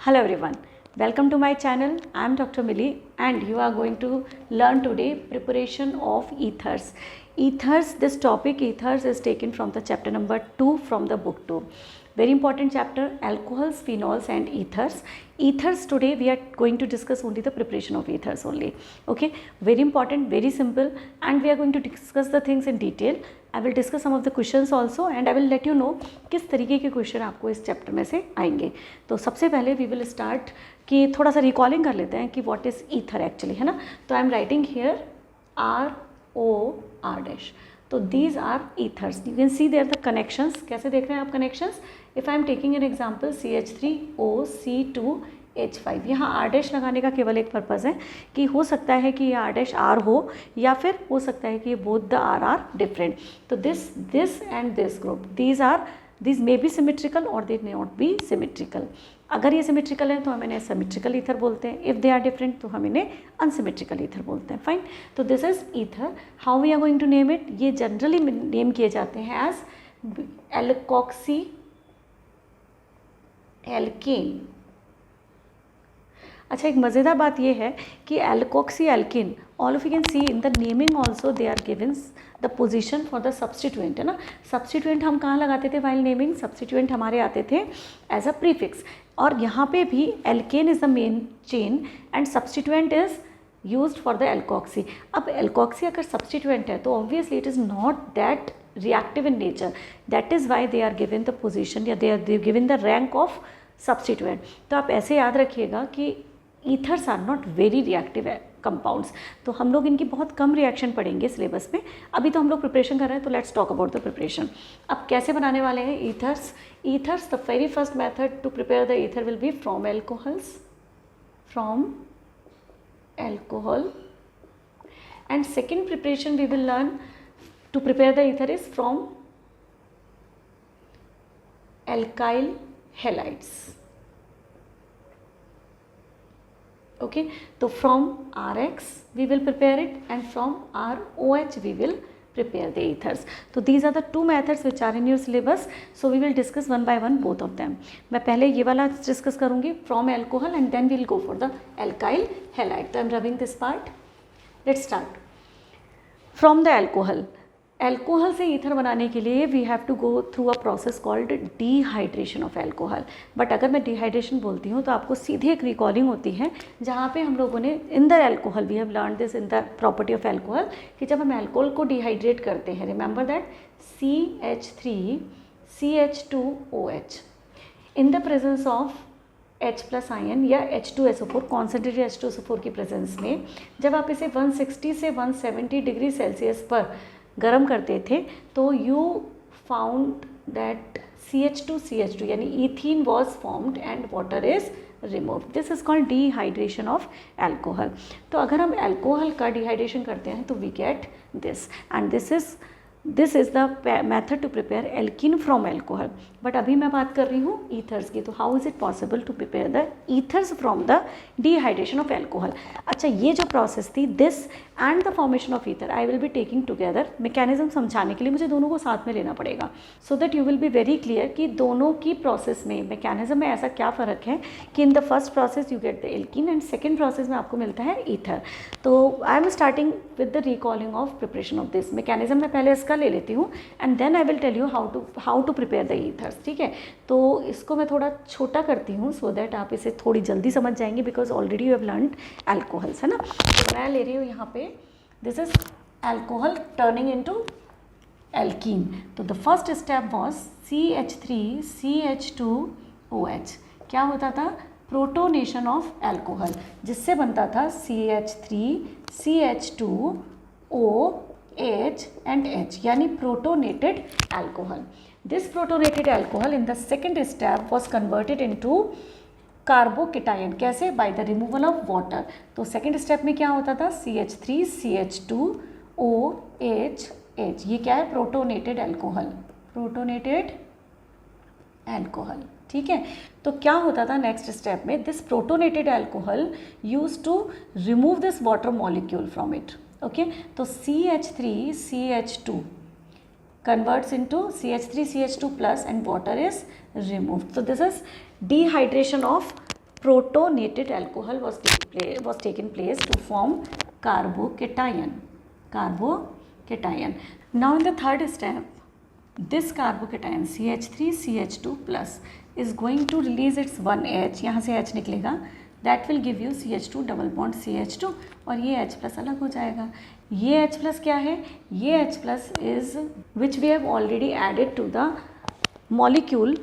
Hello everyone, welcome to my channel. I am Dr. Millie and you are going to learn today preparation of ethers. Ethers, this topic ethers is taken from the chapter number 2 from the book 2. Very important chapter, alcohols, phenols and ethers. Ethers, today we are going to discuss only the preparation of ethers only. Okay, very important, very simple, and we are going to discuss the things in detail. I will discuss some of the questions also and I will let you know किस तरीके के question आपको इस chapter में से आएंगे. तो सबसे पहले वी विल स्टार्ट कि थोड़ा सा रिकॉलिंग कर लेते हैं कि व्हाट इज़ ईथर एक्चुअली, है ना. तो I am writing here ROR'. तो these are ethers. You can see there the connections. कैसे देख रहे हैं आप connections? If I am taking an example CH3OC2H5, यहाँ R' लगाने का केवल एक पर्पज़ है कि हो सकता है कि ये R' हो या फिर हो सकता है कि ये बोथ द आर डिफरेंट. तो this and this group, these may be symmetrical or they may not be symmetrical. अगर ये सिमेट्रिकल है तो हम इन्हें सिमेट्रिकल ईथर बोलते हैं. इफ़ दे आर डिफरेंट तो हम इन्हें अनसिमेट्रिकल ईथर बोलते हैं. फाइन. तो this is ether. How we are going to name it? ये जनरली नेम किए जाते हैं एज एल्कोक्सी एल्केन. अच्छा, एक मज़ेदार बात ये है कि alkoxy alkane, all of you can see in the naming also they are given the position for the substituent, है ना. सब्सटीट्यूएंट हम कहाँ लगाते थे वाइल नेमिंग? सब्सटीट्यूएंट हमारे आते थे एज अ प्रीफिक्स. और यहाँ पे भी alkane is the main chain and substituent is used for the alkoxy. अब एल्कोक्सी अगर सब्सटीट्यूएंट है तो obviously it is not that reactive in nature. That is why they are given the position या they are given the rank of substituent. तो आप ऐसे याद रखिएगा कि ethers are not very reactive compounds. तो हम लोग इनकी बहुत कम रिएक्शन पढ़ेंगे सिलेबस में. अभी तो हम लोग प्रिपरेशन कर रहे हैं, तो let's talk about the preparation. अब कैसे बनाने वाले हैं ethers? Ethers, the very first method to prepare the ether will be from alcohol. And second preparation we will learn to prepare the ether is from alkyl halides. Okay, so from RX we will prepare it and from ROH we will prepare the ethers. So these are the two methods which are in your syllabus. So we will discuss one by one both of them. मैं पहले ये वाला discuss करूँगी from alcohol and then we will go for the alkyl halide. So I am rubbing this part. Let's start. From the alcohol. Alcohol से ether बनाने के लिए we have to go through a process called dehydration of alcohol. But अगर मैं dehydration बोलती हूँ तो आपको सीधे एक रिकॉलिंग होती है जहाँ पे हम लोगों ने in the alcohol, we have learn this in the property of alcohol, कि जब हम एल्कोहल को डिहाइड्रेट करते हैं, remember that CH3CH2OH in the presence of H+ ion या H2SO4, कॉन्सेंट्रेटेड H2SO4 की प्रेजेंस में, जब आप इसे 160 से 170 डिग्री सेल्सियस पर गर्म करते थे तो यू फाउंड दैट CH2 यानी ethene was formed and water is removed. This is called dehydration of alcohol. तो अगर हम एल्कोहल का डिहाइड्रेशन करते हैं तो we get this and this is the method to prepare alkene from alcohol. But अभी मैं बात कर रही हूँ ईथर्स की. तो how is it possible to prepare the ethers from the dehydration of alcohol? अच्छा, ये जो प्रोसेस थी, this and the formation of ether, I will be taking together. Mechanism समझाने के लिए मुझे दोनों को साथ में लेना पड़ेगा so that you will be very clear कि दोनों की प्रोसेस में, मैकेनिज्म में ऐसा क्या फ़र्क है कि in the first process you get the alkene and second process में आपको मिलता है ईथर. तो I am starting with the recalling of preparation of this. Mechanism में पहले इसका ले लेती हूँ and then I will tell you how to prepare the ethers. ठीक है, तो इसको मैं थोड़ा छोटा करती हूँ सो दैट आप इसे थोड़ी जल्दी समझ जाएंगे because already you have learned alcohols, है ना. तो मैं ले रही हूँ यहाँ पे, this is alcohol turning into alkene. तो the first step was CH3CH2OH. क्या होता था? प्रोटोनेशन ऑफ एल्कोहल, जिससे बनता था CH3CH2OH and H, यानी protonated alcohol. This protonated alcohol in the second step was converted into carbocation. कैसे? By the removal of water. तो सेकेंड स्टेप में क्या होता था? CH3CH2OH. ये क्या है? Protonated alcohol. ठीक है. तो क्या होता था नेक्स्ट स्टेप में? This protonated alcohol use to remove this water molecule from it. Okay, तो CH3CH2 converts into CH3CH2 plus and water is removed. So this is dehydration of protonated alcohol was taken place to form carbocation. Now in the third step, this carbocation CH3CH2 plus is going to release its 1H, यहाँ से H निकलेगा, that will give you CH2 double bond CH2 और ये H plus अलग हो जाएगा। ये H plus क्या है? ये H plus is which we have already added to the molecule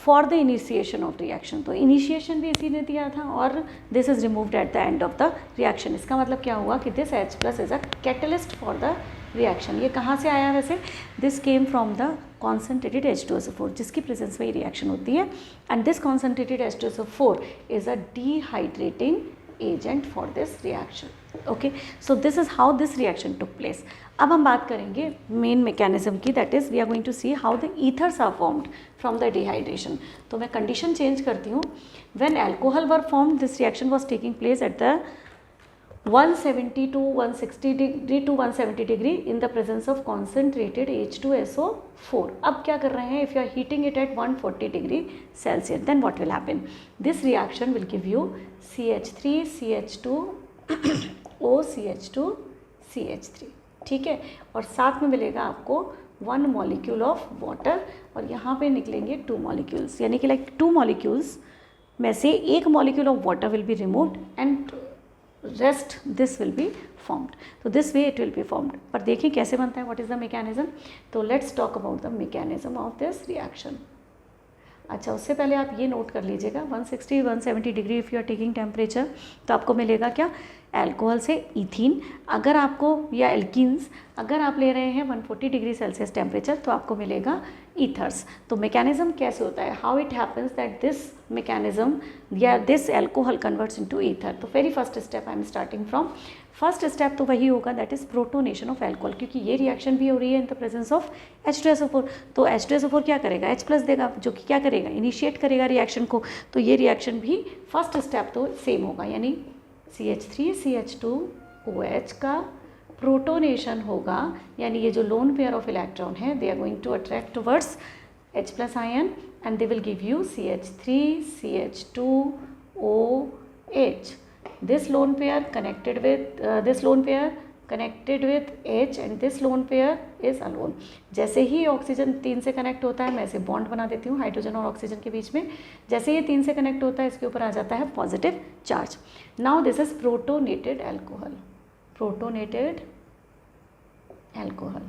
for the initiation of reaction। तो initiation भी इसी ने दिया था और this is removed at the end of the reaction। इसका मतलब क्या हुआ कि this H plus is a catalyst for the reaction। ये कहाँ से आया वैसे? This came from the concentrated H2SO4 जिसकी प्रेजेंस में ये रिएक्शन होती है and this concentrated H2SO4 is a dehydrating agent for this reaction। okay, so this is how this reaction took place। अब हम बात करेंगे मेन मैकेनिज्म की, that is we are going to see how the ethers are formed from the dehydration. तो मैं condition change करती हूँ। When alcohol were formed this reaction was taking place at the 170 to 160 degree to 170 degree in the presence of concentrated H2SO4। अब क्या कर रहे हैं? If you are heating it at 140 degree Celsius, then what will happen? This reaction will give you CH3 CH2 OCH2 CH3, ठीक है, और साथ में मिलेगा आपको 1 molecule of water और यहाँ पे निकलेंगे 2 molecules, यानी कि like 2 molecules में से 1 molecule of water will be removed and rest this will be formed। तो this way it will be formed। पर देखिए कैसे बनता है, what is the mechanism। तो let's talk about the mechanism of this reaction। अच्छा, उससे पहले आप ये नोट कर लीजिएगा 160-170 degree if you are taking temperature, तो आपको मिलेगा क्या? अल्कोहल से इथीन। अगर आपको या एल्कीन्स अगर आप ले रहे हैं 140 डिग्री सेल्सियस टेम्परेचर तो आपको मिलेगा ईथर्स। तो मैकेनिज्म कैसे होता है? How it happens that this mechanism या this alcohol converts into ether. तो very first step I am starting from, first step तो वही होगा that is protonation of alcohol, क्योंकि ये रिएक्शन भी हो रही है in the presence of H2SO4। तो H2SO4 क्या करेगा? H प्लस देगा, जो कि क्या करेगा? इनिशिएट करेगा रिएक्शन को। तो ये रिएक्शन भी फर्स्ट स्टेप तो सेम होगा, यानी CH3CH2OH का प्रोटोनेशन होगा, यानी ये जो लोन पेयर ऑफ इलेक्ट्रॉन है they are going to attract towards H plus ion and they will give you CH3CH2OH। this lone pair connected with this lone pair connected with H and this lone pair is alone। जैसे ही oxygen 3 से connect होता है, मैं इसे bond बना देती हूँ hydrogen और ऑक्सीजन के बीच में, जैसे ये 3 से कनेक्ट होता है इसके ऊपर आ जाता है positive charge. Now this is protonated alcohol, protonated alcohol,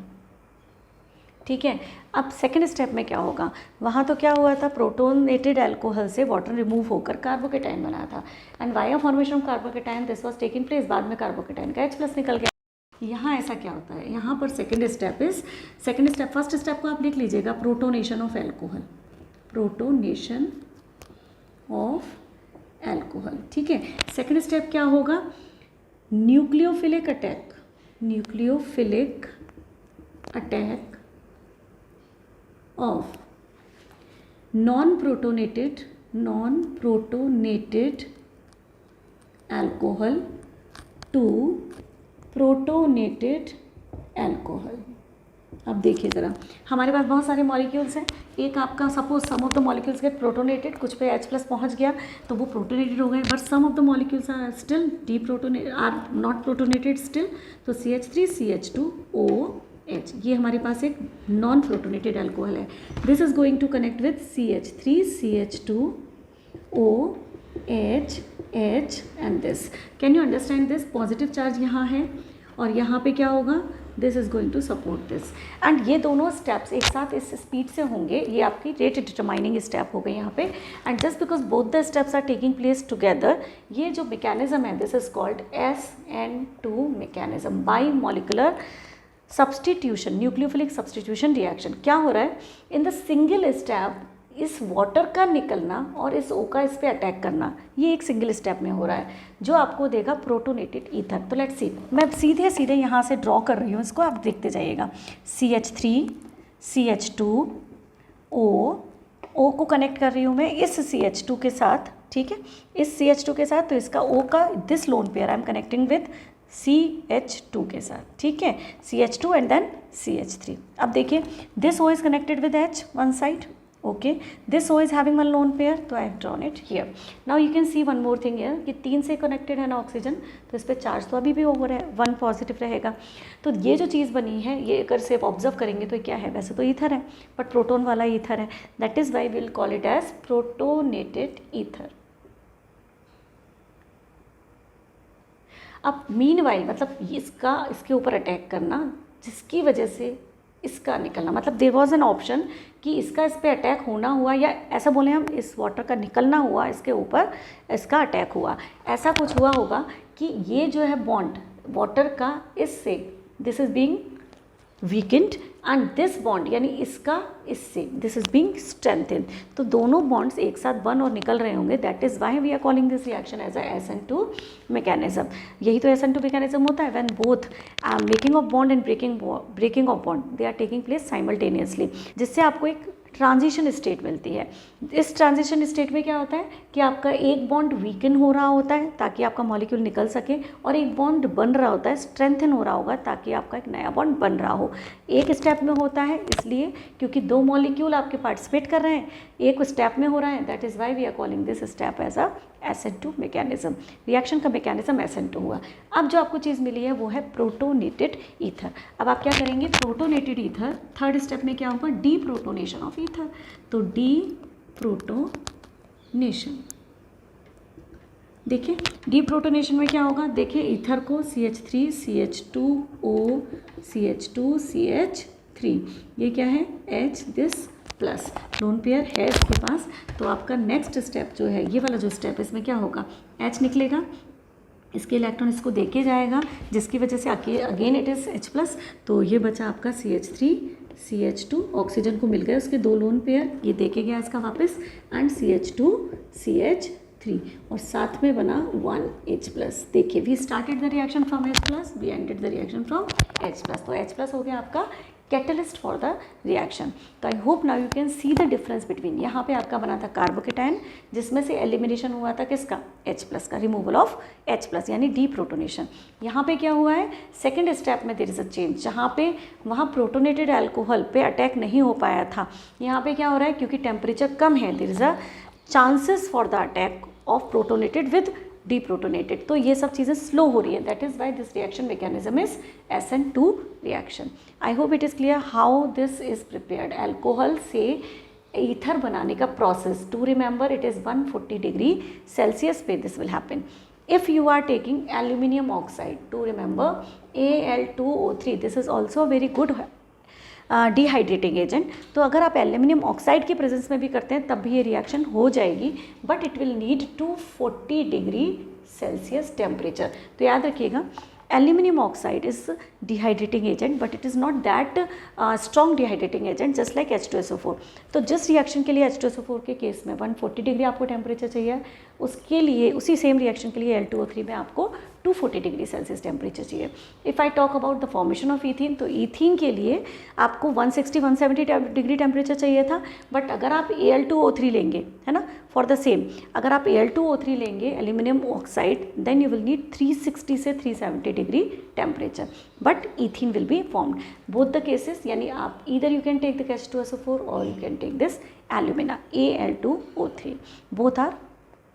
ठीक है। अब सेकेंड स्टेप में क्या होगा? वहाँ तो क्या हुआ था? प्रोटोनेटेड अल्कोहल से वाटर रिमूव होकर कार्बोकेटाइन बना था and via formation of carbocation this was taking place. बाद में कार्बोकेटाइन का H प्लस निकल गया। यहाँ ऐसा क्या होता है? यहाँ पर सेकेंड स्टेप, फर्स्ट स्टेप को आप लिख लीजिएगा, protonation of alcohol, protonation of alcohol, ठीक है। सेकेंड स्टेप क्या होगा? Nucleophilic attack, nucleophilic attack of non-protonated alcohol to protonated alcohol। अब देखिए ज़रा, हमारे पास बहुत सारे मॉलिक्यूल्स हैं। एक आपका suppose some of the molecules get protonated, कुछ पे H प्लस पहुँच गया तो वो प्रोटोनेटेड हो गए, but some of the molecules are still are not protonated still. तो CH3CH2OH, ये हमारे पास एक नॉन प्रोटोनेटेड अल्कोहल है। This is going to connect with CH3CH2OH and this. Can you understand this? Positive charge यहाँ है और यहाँ पे क्या होगा? This is going to support this and ये दोनों स्टेप्स एक साथ इस स्पीड से होंगे। ये आपकी रेट डिटरमाइनिंग स्टेप हो गई यहाँ पे and just because both the steps are taking place together, ये जो मैकेनिज्म है this is called SN2 mechanism, bimolecular substitution, nucleophilic substitution reaction. क्या हो रहा है? इन द सिंगल स्टेप इस वाटर का निकलना और इस O का इस पे अटैक करना, ये एक सिंगल स्टेप में हो रहा है जो आपको देगा प्रोटोनेटेड ईथर। तो लेट्स सी, मैं सीधे यहाँ से ड्रॉ कर रही हूँ, इसको आप देखते जाइएगा। CH3CH2O को कनेक्ट कर रही हूँ मैं इस CH2 के साथ, ठीक है, इस CH2 के साथ। तो इसका O का this lone pair I am connecting with CH2 के साथ, ठीक है, CH2 एंड देन CH3। अब देखिए this O is connected with H one side okay, this O is having one lone pair, तो I have drawn it here. Now you can see one more thing here कि 3 से connected है ना oxygen, तो इस पर charge तो अभी भी ओवर है, 1 पॉजिटिव रहेगा. तो ये जो चीज़ बनी है ये अगर सिर्फ ऑब्जर्व करेंगे तो क्या है, वैसे तो ईथर है बट प्रोटोन वाला ईथर है. That is why will call it as protonated ether. अब मीनवाइल मतलब इसका इसके ऊपर अटैक करना जिसकी वजह से इसका निकलना, मतलब देयर वाज एन ऑप्शन कि इसका इस पे अटैक होना हुआ या ऐसा बोले हम इस वाटर का निकलना हुआ इसके ऊपर, इसका अटैक हुआ, ऐसा कुछ हुआ होगा कि ये जो है बॉन्ड वाटर का इससे, this is being weekend and this bond यानी इसका इससे, दिस इज बीइंग स्ट्रेंथेंड. तो दोनों बॉन्ड्स एक साथ बन और निकल रहे होंगे. That is why we are calling this reaction as a SN2 mechanism. यही तो SN2 मैकेनिज्म होता है, when both making of bond and breaking of bond they are taking place simultaneously, जिससे आपको एक ट्रांजिशन स्टेट मिलती है. इस ट्रांजिशन स्टेट में क्या होता है कि आपका एक बॉन्ड वीकन हो रहा होता है ताकि आपका मॉलिक्यूल निकल सके, और एक बॉन्ड बन रहा होता है, स्ट्रेंथन हो रहा होगा ताकि आपका एक नया बॉन्ड बन रहा हो. एक स्टेप में होता है इसलिए क्योंकि 2 मॉलिक्यूल आपके पार्टिसिपेट कर रहे हैं, एक स्टेप में हो रहा है. That is why we are calling this step as a SN2 mechanism. Reaction का मैकेनिज्म SN2 हुआ. अब जो आपको चीज़ मिली है वो है प्रोटोनेटेड ईथर. अब आप क्या करेंगे, प्रोटोनेटेड ईथर थर्ड स्टेप में क्या होगा, डी प्रोटोनेशन ऑफ ईथर. तो डी प्रोटोनेशन, देखिए डी प्रोटोनेशन में क्या होगा, देखिए ईथर को CH3 CH2O CH2 CH3, ये क्या है H this plus lone pair है इसके पास. तो आपका नेक्स्ट स्टेप जो है ये वाला जो स्टेप है इसमें क्या होगा, H निकलेगा, इसके इलेक्ट्रॉन इसको देके जाएगा जिसकी वजह से again it is H plus. तो ये बचा आपका CH3 CH2, ऑक्सीजन को मिल गए उसके 2 लोन पेयर, ये देके गया इसका वापस, एंड CH2 CH3 और साथ में बना 1 H प्लस. देखिए we started the reaction from H plus, we ended the reaction from H plus. तो H प्लस हो गया आपका कैटलिस्ट फॉर द रिएक्शन. तो I hope now you can see the difference between, यहाँ पे आपका बना था कार्बोकेटाइन जिसमें से एलिमिनेशन हुआ था किसका, H प्लस का, रिमूवल ऑफ H प्लस यानी डी प्रोटोनेशन. यहाँ पे क्या हुआ है, सेकेंड स्टेप में देयर इज अ चेंज, जहाँ पे वहाँ प्रोटोनेटेड अल्कोहल पे अटैक नहीं हो पाया था, यहाँ पे क्या हो रहा है क्योंकि टेम्परेचर कम है, there is a chances for the attack of protonated with deprotonated. तो ये सब चीज़ें स्लो हो रही है. That is why this reaction mechanism is SN2 reaction. I hope it is clear how this is prepared. अल्कोहल से ईथर बनाने का process, to remember it is 140 degree Celsius पे this will happen. If you are taking aluminium oxide, to remember Al2O3, this is also very good dehydrating agent. तो अगर आप aluminium oxide के presence में भी करते हैं तब भी ये रिएक्शन हो जाएगी, but it will need 240 degree Celsius temperature. तो याद रखिएगा aluminium oxide is dehydrating agent but it is not that strong dehydrating agent just like H2SO4. तो जिस रिएक्शन के लिए H2SO4 के केस में 140 डिग्री आपको टेम्परेचर चाहिए, उसके लिए उसी सेम रिएक्शन के लिए L2O3 में आपको 240 डिग्री सेल्सियस टेम्परेचर चाहिए. If I talk about the formation of ethene, तो ईथीन के लिए आपको 160-170 डिग्री टेम्परेचर चाहिए था, बट अगर आप Al2O3 लेंगे, है ना, फॉर द सेम अगर आप Al2O3 लेंगे aluminium oxide, then you will need 360 से 370 degree temperature, but ethene will be formed. Both the cases यानी आप either you can take the H2SO4 और you can take this alumina Al2O3, both are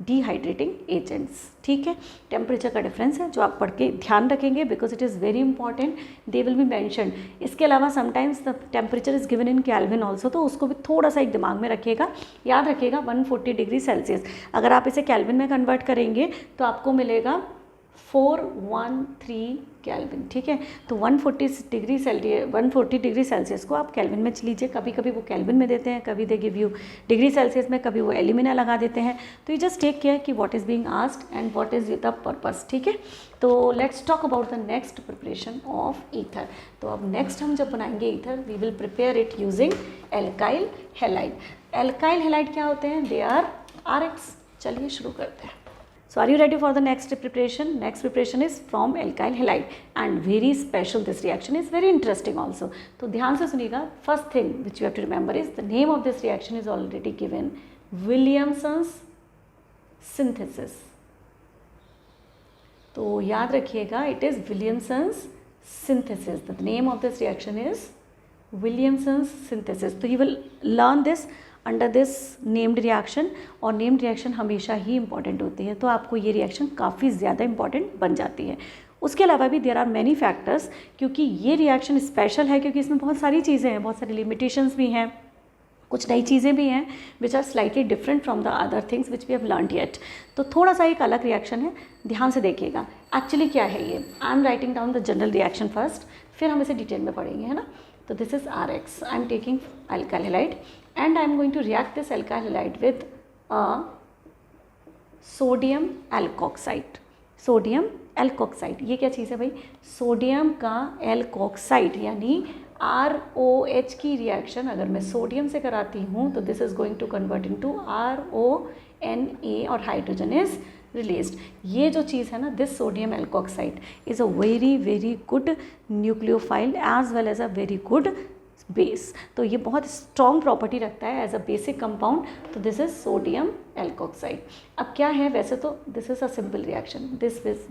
dehydrating agents. ठीक है, temperature का difference है जो आप पढ़ के ध्यान रखेंगे because it is very important, they will be mentioned. इसके अलावा sometimes the temperature is given in kelvin also, तो उसको भी थोड़ा सा एक दिमाग में रखिएगा, याद रखिएगा 140 डिग्री सेल्सियस. अगर आप इसे केल्विन में कन्वर्ट करेंगे तो आपको मिलेगा 413 केल्विन. ठीक है, तो 140 डिग्री सेल्सियस को आप केल्विन में लीजिए. कभी कभी वो केल्विन में देते हैं, कभी they give you degree Celsius में, कभी वो एल्यूमिना लगा देते हैं. तो यू जस्ट टेक केयर कि what is being asked and what is the purpose. ठीक है, तो let's talk about the next preparation of ether. तो अब नेक्स्ट हम जब बनाएंगे ether, we will prepare it using alkyl halide. Alkyl halide क्या होते हैं, दे आर RX. चलिए शुरू करते हैं. So are you ready for the next preparation? Next preparation is from alkyl halide and very special. This reaction is very interesting also. तो ध्यान से सुनिएगा. First thing which you have to remember is the name of this reaction is already given, Williamson's synthesis. तो याद रखिएगा it is Williamson's synthesis. The name of this reaction is Williamson's synthesis. So you will learn this under this named reaction, और named reaction हमेशा ही important होती है, तो आपको ये रिएक्शन काफ़ी ज़्यादा इंपॉर्टेंट बन जाती है। उसके अलावा भी देयर आर मैनी फैक्टर्स, क्योंकि ये रिएक्शन स्पेशल है क्योंकि इसमें बहुत सारी चीज़ें हैं, बहुत सारी लिमिटेशंस भी हैं, कुछ नई चीज़ें भी हैं which are slightly different from the other things which we have learned yet. तो थोड़ा सा एक अलग रिएक्शन है, ध्यान से देखिएगा। एक्चुअली क्या है ये, I am writing down the general reaction first, फिर हम इसे डिटेल में पढ़ेंगे, है ना। तो this is RX, I am taking alkyl halide and I am going to react this alkyl halide with sodium alkoxide. Sodium alkoxide, ये क्या चीज़ है भाई, सोडियम का एल्कोक्साइड, यानी ROH की रिएक्शन अगर मैं सोडियम से कराती हूँ तो this is going to convert into RONA और हाइड्रोजन इज रिलीज्ड। ये जो चीज़ है ना, this sodium alkoxide is a very very good nucleophile as well as a very good base. तो ये बहुत स्ट्रॉन्ग प्रॉपर्टी रखता है एज अ बेसिक कंपाउंड। तो दिस इज सोडियम एल्कोक्साइड। अब क्या है, वैसे तो this is a simple reaction,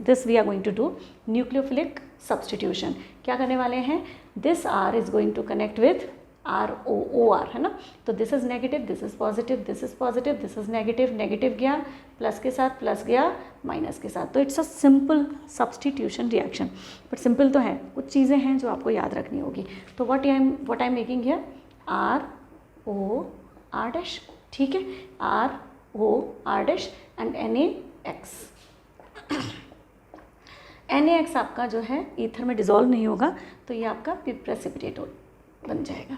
this we are going to do nucleophilic substitution. क्या करने वाले हैं, this R is going to connect with ROOR, है ना। तो this is negative, this is positive, this is positive, this is negative, negative गया plus के साथ, प्लस गया माइनस के साथ। तो it's a simple substitution reaction, but simple तो है, कुछ चीज़ें हैं जो आपको याद रखनी होगी। तो what I am making here, ROR dash, ठीक है, ROR dash and NaX। NaX आपका जो है ईथर में डिजोल्व नहीं होगा, तो ये आपका प्रेसिपिटेट बन जाएगा।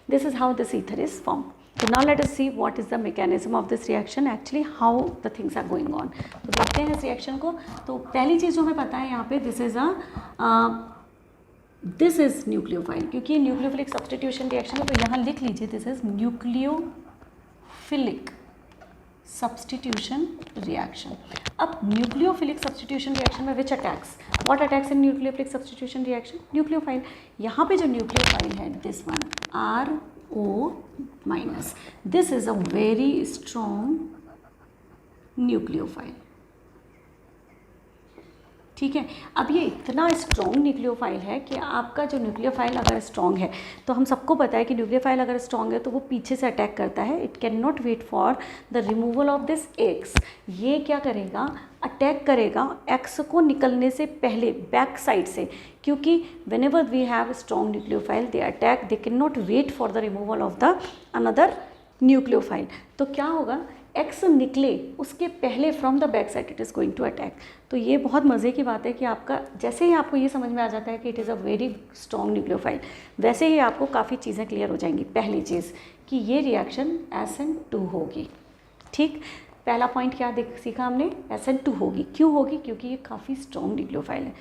This is how this ether is form. तो now let us see what is the mechanism of this reaction, actually how the things are going on. तो देखते हैं इस रिएक्शन को। तो पहली चीज़ जो हमें पता है यहाँ पे, दिस इज न्यूक्लियोफाइल, क्योंकि ये न्यूक्लियोफिलिक सब्सटीट्यूशन रिएक्शन है, तो यहाँ लिख लीजिए this is nucleophilic substitution reaction. अब न्यूक्लियोफिलिक सब्सटीट्यूशन रिएक्शन में which attacks, what attacks in nucleophilic substitution reaction, nucleophile. यहाँ पे जो न्यूक्लियोफाइल है this one RO minus, this is a very strong nucleophile, ठीक है। अब ये इतना स्ट्रॉन्ग न्यूक्लियोफाइल है कि आपका जो न्यूक्लियोफाइल अगर स्ट्रॉन्ग है, तो हम सबको पता है कि न्यूक्लियोफाइल अगर स्ट्रॉन्ग है तो वो पीछे से अटैक करता है। It can not wait for the removal of this X। ये क्या करेगा, अटैक करेगा X को निकलने से पहले बैक साइड से, क्योंकि whenever we have strong nucleophile they attack, they can not wait for the removal of the another nucleophile. तो क्या होगा, X निकले उसके पहले from the back side it is going to attack. तो ये बहुत मज़े की बात है कि आपका जैसे ही आपको ये समझ में आ जाता है कि it is a very strong nucleophile, वैसे ही आपको काफ़ी चीज़ें क्लियर हो जाएंगी। पहली चीज़ कि ये रिएक्शन SN2 होगी, ठीक। पहला पॉइंट क्या सीखा हमने, SN2 होगी। क्यों होगी, क्योंकि ये काफ़ी स्ट्रॉन्ग न्यूक्लियोफाइल है।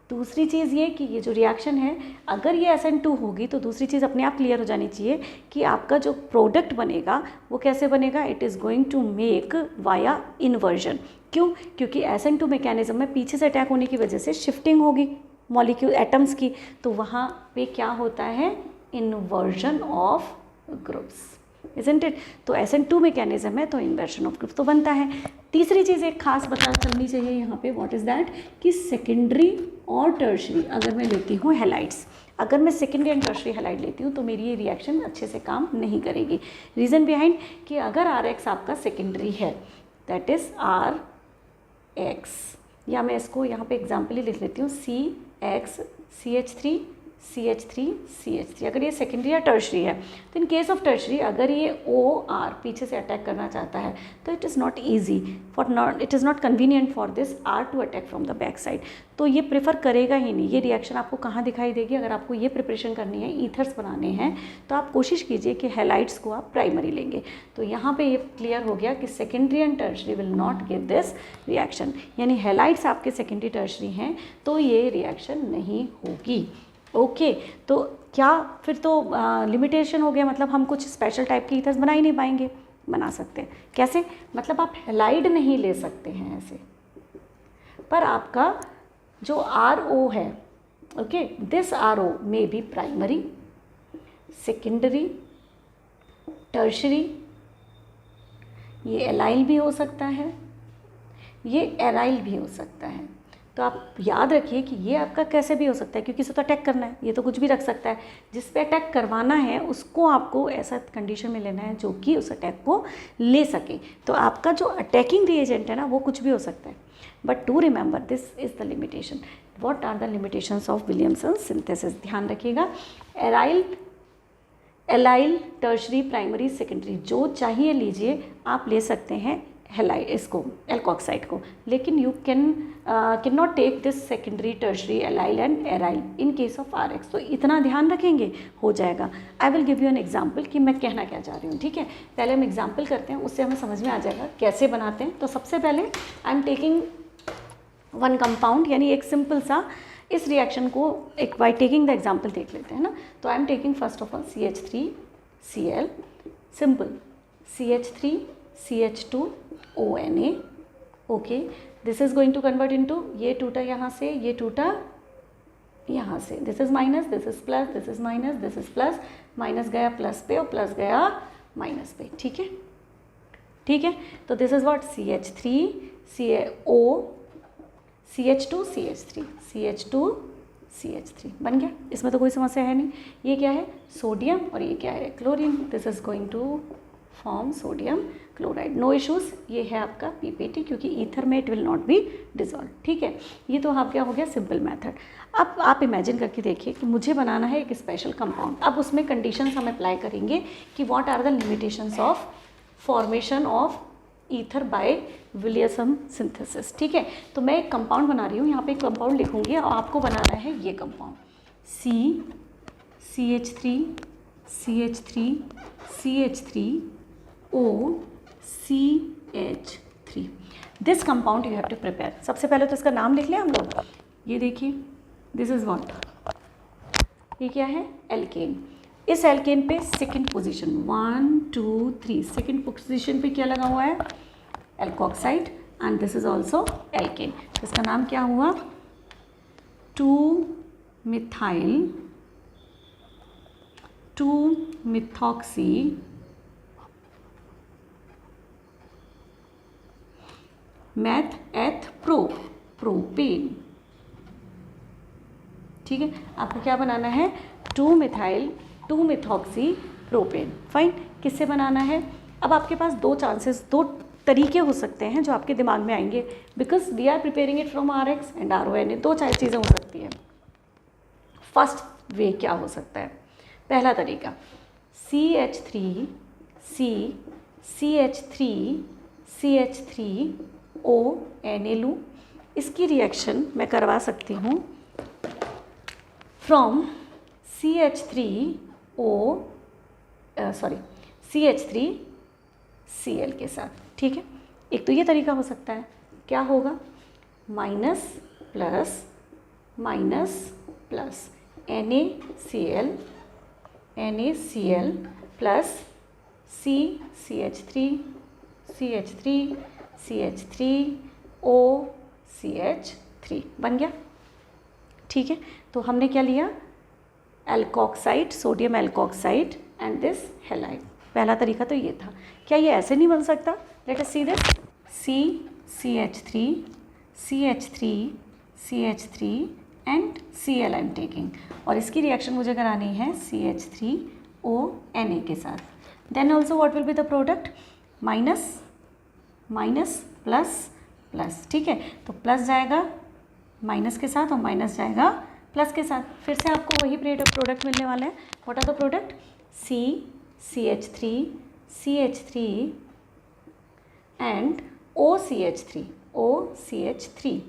दूसरी चीज़ ये कि ये जो रिएक्शन है, अगर ये SN2 होगी तो दूसरी चीज़ अपने आप क्लियर हो जानी चाहिए कि आपका जो प्रोडक्ट बनेगा वो कैसे बनेगा, it is going to make via inversion. क्यों, क्योंकि SN2 मैकेनिज्म में पीछे से अटैक होने की वजह से शिफ्टिंग होगी मॉलिक्यूल एटम्स की, तो वहाँ पे क्या होता है, inversion of groups, isn't it. तो SN2 मैकेनिज्म है तो इन्वर्जन ऑफ ग्रुप्स तो बनता है। तीसरी चीज़ एक खास पता चलनी चाहिए यहाँ पे, व्हाट इज़ दैट, कि सेकेंडरी और टर्शरी अगर मैं लेती हूँ हैलाइड्स, अगर मैं सेकेंडरी एंड टर्शरी हैलाइड लेती हूँ तो मेरी ये रिएक्शन अच्छे से काम नहीं करेगी। रीज़न बिहाइंड कि अगर RX आपका सेकेंडरी है, दैट इज़ RX, या मैं इसको यहाँ पे एग्जाम्पल ही लिख लेती हूँ, CH3 CH3 अगर ये सेकेंडरी या टर्शरी है, तो इन केस ऑफ टर्शरी अगर ये OR पीछे से अटैक करना चाहता है तो it is not easy it is not convenient for this R to attack from the back side, तो ये प्रेफर करेगा ही नहीं। ये रिएक्शन आपको कहाँ दिखाई देगी, अगर आपको ये प्रिपरेशन करनी है, ईथर्स बनाने हैं, तो आप कोशिश कीजिए कि हैलाइड्स को आप प्राइमरी लेंगे। तो यहाँ पे ये क्लियर हो गया कि secondary and tertiary will not give this reaction, यानी हैलाइड्स आपके सेकेंडरी टर्शरी हैं तो ये रिएक्शन नहीं होगी। ओके तो क्या फिर तो लिमिटेशन हो गया, मतलब हम कुछ स्पेशल टाइप के ईथर्स बना ही नहीं पाएंगे। बना सकते हैं कैसे, मतलब आप हैलाइड नहीं ले सकते हैं ऐसे, पर आपका जो RO है, okay, this RO may be primary, secondary, tertiary, ये एलाइल भी हो सकता है, ये एराइल भी हो सकता है। तो आप याद रखिए कि ये आपका कैसे भी हो सकता है, क्योंकि इसे तो अटैक करना है, ये तो कुछ भी रख सकता है। जिस पे अटैक करवाना है उसको आपको ऐसा कंडीशन में लेना है जो कि उस अटैक को ले सके। तो आपका जो अटैकिंग रिएजेंट है ना वो कुछ भी हो सकता है। But to remember this is the limitation. What are the limitations of Williamson synthesis? ध्यान रखिएगा, एलाइल, टर्शरी, प्राइमरी, सेकेंडरी, जो चाहिए लीजिए, आप ले सकते हैं हेलाइड इसको, एल्कोक्साइड को, लेकिन you can not take this secondary, tertiary, allyl and aryl in case of RX। तो इतना ध्यान रखेंगे, हो जाएगा। I will give you an example कि मैं कहना क्या चाह रही हूँ, ठीक है। पहले हम एग्जाम्पल करते हैं, उससे हमें समझ में आ जाएगा कैसे बनाते हैं। तो सबसे पहले आई एम टेकिंग वन कंपाउंड, यानी एक सिंपल सा इस रिएक्शन को एक बाय टेकिंग द एग्जाम्पल देख लेते हैं ना। तो I am taking first of all CH3Cl, simple CH3 CH2 ONA, okay. This is going to convert into, ये टूटा यहाँ से, ये टूटा यहाँ से, this is minus, this is plus, this is minus, this is plus, minus गया plus पे और प्लस गया माइनस पे, ठीक है, ठीक है। तो this is what CH3 CaO CH2 CH3 CH2 CH3 बन गया। इसमें तो कोई समस्या है नहीं। ये क्या है? सोडियम, और ये क्या है? Chlorine. This is going to form sodium chloride, no issues. ये है आपका PPT, क्योंकि ईथर में it will not be dissolve, ठीक है। ये तो आप क्या हो गया, सिंपल मेथड। अब आप इमेजिन करके देखिए कि मुझे बनाना है एक स्पेशल कंपाउंड। अब उसमें कंडीशंस हम अप्लाई करेंगे कि what are the limitations of formation of ether by Williamson synthesis, ठीक है। तो मैं एक कंपाउंड बना रही हूँ, यहाँ पे एक कंपाउंड लिखूँगी और आपको बनाना है ये compound CH3 CH3 CH3 O CH3। This compound you have to prepare. सबसे पहले तो इसका नाम लिख लें हम लोग। ये देखिए, दिस इज व्हाट, ये क्या है? एल्केन। इस एल्केन पे सेकंड पोजीशन 1 2 3, सेकंड पोजीशन पे क्या लगा हुआ है? Alkoxide, and this is also alkane. इसका नाम क्या हुआ? 2-methoxy प्रोपेन, ठीक है। आपको क्या बनाना है? 2-methoxy propane, fine. किससे बनाना है? अब आपके पास दो तरीके हो सकते हैं जो आपके दिमाग में आएंगे, because we are preparing it from RX and RONA। दो चीज़ें हो सकती हैं। फर्स्ट वे क्या हो सकता है? पहला तरीका CH3ONA लूँ। इसकी रिएक्शन मैं करवा सकती हूँ फ्रॉम CH3Cl के साथ, ठीक है। एक तो ये तरीका हो सकता है, क्या होगा? Minus plus NaCl plus CH3 बन गया, ठीक है। तो हमने क्या लिया? Alkoxide, sodium alkoxide and this halide. पहला तरीका तो ये था। क्या ये ऐसे नहीं बन सकता? Let us see this. CH3 and Cl I am taking, और इसकी रिएक्शन मुझे करानी है CH3ONA के साथ। Then also what will be the product? Minus plus, ठीक है। तो प्लस जाएगा माइनस के साथ और माइनस जाएगा प्लस के साथ। फिर से आपको वही प्रोडक्ट मिलने वाला है। What are the product? CH3 and OCH3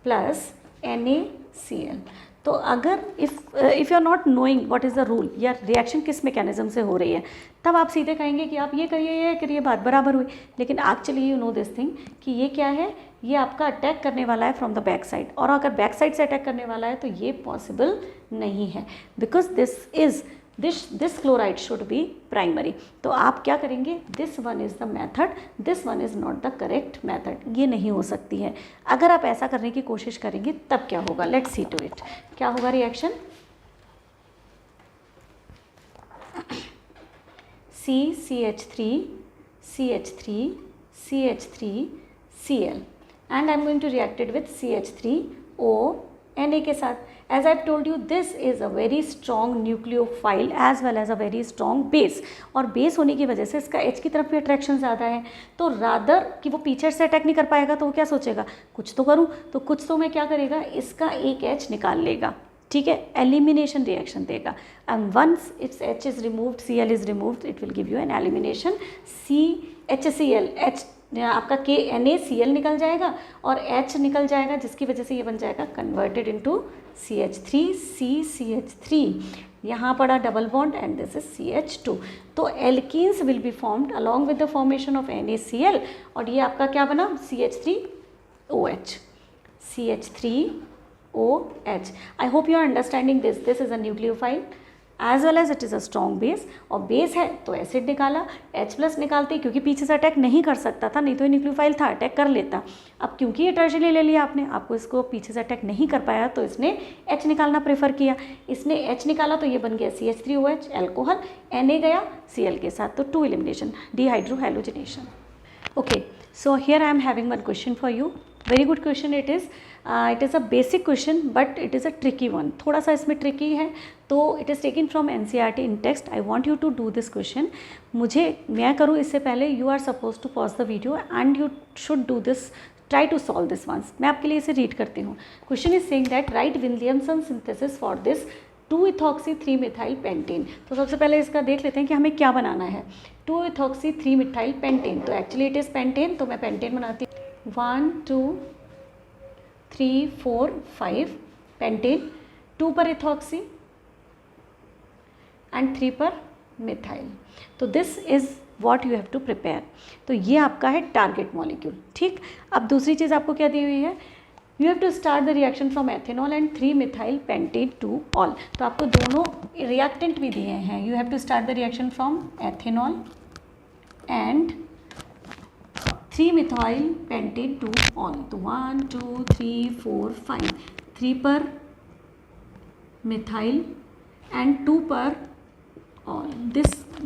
plus NaCl। तो अगर if you are not knowing what is the rule या रिएक्शन किस मैकेनिज्म से हो रही है, तब आप सीधे कहेंगे कि आप ये करिए, बात बराबर हुई। लेकिन actually you know this thing कि ये क्या है? ये आपका अटैक करने वाला है फ्रॉम द बैक साइड, और अगर बैक साइड से अटैक करने वाला है तो ये पॉसिबल नहीं है, because this chloride should be primary. तो आप क्या करेंगे? This one is the method, this one is not the correct method. ये नहीं हो सकती है। अगर आप ऐसा करने की कोशिश करेंगे तब क्या होगा? Let's see to it. क्या होगा reaction? CH3Cl and I am going to react it with CH3 Na के साथ. As I've told you, this is a very strong nucleophile as well as a very strong base. और base होने की वजह से इसका H की तरफ भी अट्रैक्शन ज़्यादा है, तो रादर कि वो पीछे से अटैक नहीं कर पाएगा तो वो क्या सोचेगा, कुछ तो करूँ, तो कुछ तो मैं क्या करेगा, इसका एक H निकाल लेगा. ठीक है, एलिमिनेशन रिएक्शन देगा. And once it's H is removed, Cl is removed, it will give you an elimination. HCl, H आपका KNaCl निकल जाएगा और H निकल जाएगा, जिसकी वजह से ये बन जाएगा कन्वर्टेड इनटू CH3, CCH3. यहाँ पड़ा double bond and this is CH2. तो alkenes will be formed along with the formation of NaCl और ये आपका क्या बना, CH3OH. CH3OH. I hope you are understanding this. This is a nucleophile as well as it is a strong base. और base है तो acid निकाला, H plus निकालते क्योंकि पीछे से अटैक नहीं कर सकता था, नहीं तो ये न्यूक्लियोफाइल था, अटैक कर लेता. अब क्योंकि ये टर्शियली ले लिया आपने, आपको इसको पीछे से अटैक नहीं कर पाया तो इसने H निकालना प्रेफर किया. इसने H निकाला तो ये बन गया CH3OH एल्कोहल, Na गया Cl के साथ, तो 2 elimination, dehydrohalogenation. Okay, so here I am having one question for you. Very good question it is. It is a basic question but it is a tricky one. थोड़ा सा इसमें tricky है, तो it is taken from NCERT in text. I want you to do this question. मैं करूँ इससे पहले you are suppose to pause the video and you should do this, try to solve this once. मैं आपके लिए इसे read करती हूँ. Question is saying that write Williamson synthesis for this 2-ethoxy-3-methyl-pentane. तो सबसे पहले इसका देख लेते हैं कि हमें क्या बनाना है. 2-ethoxy-3-methyl-pentane, तो एक्चुअली इट इज़ पेंटेन, तो मैं पेंटेन बनाती हूँ. 1 2 3 4 5 पेंटेन, 2 पर इथॉक्सी एंड 3 पर मिथाइल. तो this is what you have to prepare. तो ये आपका है टारगेट मॉलिक्यूल. ठीक, अब दूसरी चीज़ आपको क्या दी हुई है, you have to start the reaction from ethanol and 3-methyl-pentane two ol. तो आपको दोनों रिएक्टेंट भी दिए हैं. You have to start the reaction from ethanol and 3-methyl-pentane two ol. तो 1 2 3 4 5, 3 पर मिथाइल एंड 2 पर ol.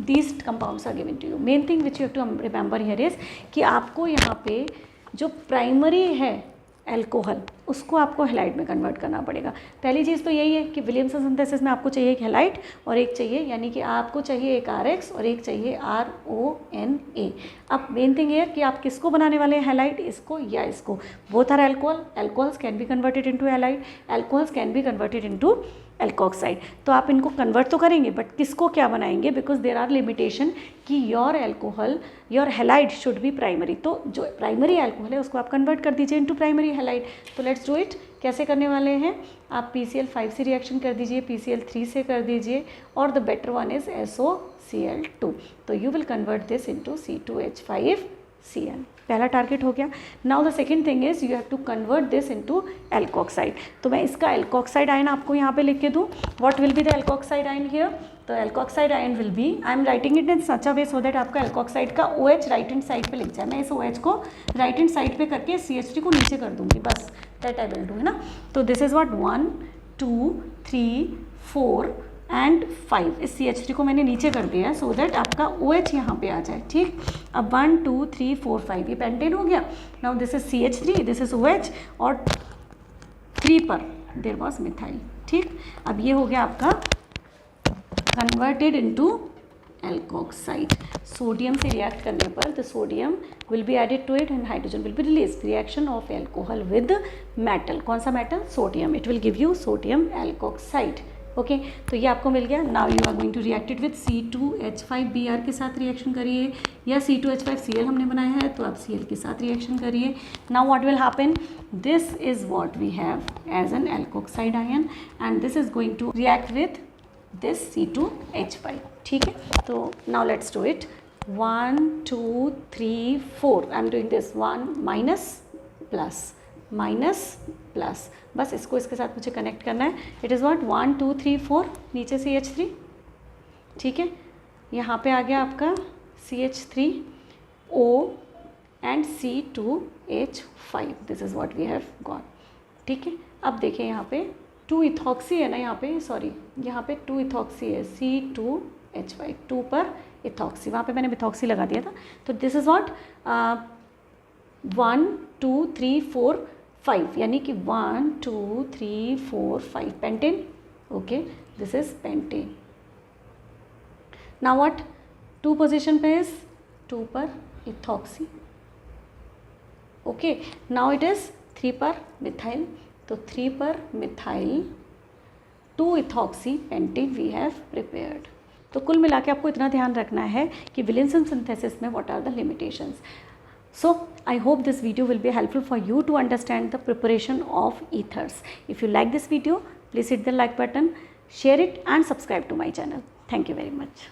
these compounds are given to you. Main thing which you have to remember here is कि आपको यहाँ पे जो प्राइमरी है alcohol, उसको आपको हैलाइड में कन्वर्ट करना पड़ेगा. पहली चीज़ तो यही है कि विलियमसन सिंथेसिस में आपको चाहिए एक हैलाइड और एक चाहिए, यानी कि आपको चाहिए एक RX और एक चाहिए RONA. अब मेन थिंग ये कि आप किसको बनाने वाले हैं, हैलाइड, इसको या इसको. Both are alcohol, alcohols can be converted into halide, alcohols can be converted into alkoxide. तो आप इनको कन्वर्ट तो करेंगे बट किसको क्या बनाएंगे, बिकॉज देर आर लिमिटेशन कि your alcohol, your halide should be primary. तो जो प्राइमरी एल्कोहल है उसको आप कन्वर्ट कर दीजिए इनटू प्राइमरी हैलाइड. तो लेट्स डू इट. कैसे करने वाले हैं, आप PCl5 से रिएक्शन कर दीजिए, PCl3 से कर दीजिए, और the better one is SOCl2. तो you will convert this into C2H5Cl. पहला टारगेट हो गया. Now the second thing is you have to convert this into alkoxide. तो मैं इसका एल्कोक्साइड आयन आपको यहाँ पे लिख के दूँ. What will be the alkoxide ion here. तो alkoxide ion will be, I am writing it in such a way so that आपका एल्कोक्साइड का OH राइट हैंड साइड पे लिख जाए. मैं इस OH को राइट हैंड साइड पे करके CH3 को नीचे कर दूँगी, बस दैट आई विल डू, है ना. तो दिस इज़ व्हाट 1 2 3 4 एंड 5. इस CH3 को मैंने नीचे कर दिया सो दैट आपका OH यहाँ पे आ जाए. ठीक, अब 1 2 3 4 5 ये पेंटेन हो गया. Now this is CH3, this is OH, और 3 पर देयर वाज मिथाइल. ठीक, अब ये हो गया आपका कन्वर्टेड इनटू एल्कोक्साइड. सोडियम से रिएक्ट करने पर the sodium will be added to it and hydrogen will be release. Reaction of alcohol with metal. कौन सा metal, sodium. It will give you sodium alkoxide. Okay, तो ये आपको मिल गया. Now you are going to react it with C2H5Br के साथ reaction करिए, या C2H5Cl हमने बनाया है तो आप Cl के साथ रिएक्शन करिए. Now what will happen, this is what we have as an alkoxide ion and this is going to react with this C2H5. ठीक है, तो now let's do it. 1 2 3 4. I am doing this 1 minus plus minus plus, बस इसको इसके साथ मुझे connect करना है. इट इज़ व्हाट 1 2 3 4, नीचे CH3. ठीक है, यहाँ पे आ गया आपका CH3O and C2H5. This is what we have got. ठीक है, अब देखिए यहाँ पे 2 इथॉक्सी है ना, यहाँ पे सॉरी, यहाँ पे 2 इथॉक्सी है, C2H5, 2 पर इथॉक्सी, वहाँ पे मैंने मिथॉक्सी लगा दिया था. तो दिस इज़ व्हाट 1 2 3 4 5, यानी कि 1 2 3 4 5 pentane. Okay, this is pentane. Now what, 2 position पे इज 2 पर ethoxy. Okay, now it is 3 पर मिथाइल. तो 3 पर methyl 2 ethoxy pentane we have prepared. तो कुल मिला के आपको इतना ध्यान रखना है कि विलियमसन सिंथेसिस में what are the limitations. So I hope this video will be helpful for you to understand the preparation of ethers. If you like this video, please hit the like button, share it and subscribe to my channel. Thank you very much.